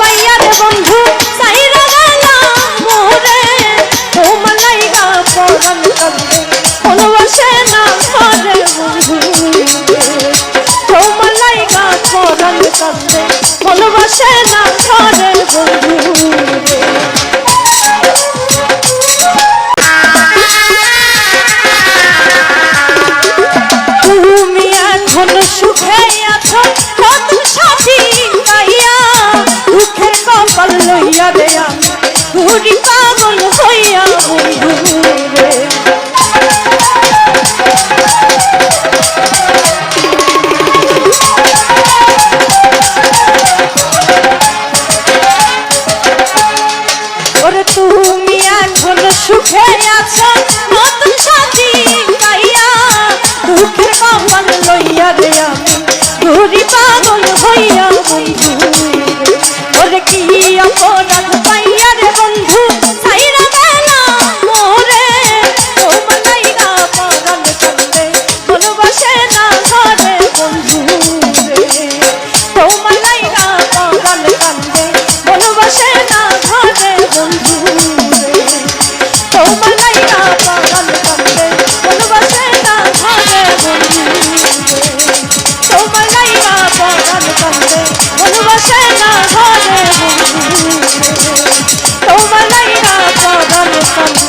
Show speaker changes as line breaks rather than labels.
পাইয়ার বন্ধু সাইরা গেলা মোরে তোমার লাইগা পরাণ কান্দে ভালোবাসে না ঘরে বন্ধু তোমার লাইগা পরাণ কান্দে ভালোবাসে না ঘরে বন্ধু তুমি এখন সুখে আছো কত সাথী পাইয়া দুঃখের কপাল লইয়া রে আমি ঘুরি পাগল হইয়া বন্ধু রে ওরে তুমি এখন সুখে আছো কত সাথী পাইয়া দুঃখের কপাল লইয়া রে আমি ঘুরি পাগল হইয়া বন্ধু ওরে কি অপরাধ পাইয়া রে বন্ধু সাইরা গেলা মোরে তোমার লাইগা পরাণ কান্দে ভালোবাসে না ঘরে বন্ধু রে তোমার লাইগা পরাণ কান্দে ভালোবাসে না ঘরে বন্ধু রে তোমার লাইগা পরাণ কান্দে ভালোবাসে না ঘরে বন্ধু রে তোমার লাইগা পরাণ কান্দে ভালোবাসে না ঘরে বন্ধু রে তোমার লাইগা পরাণ কান্দে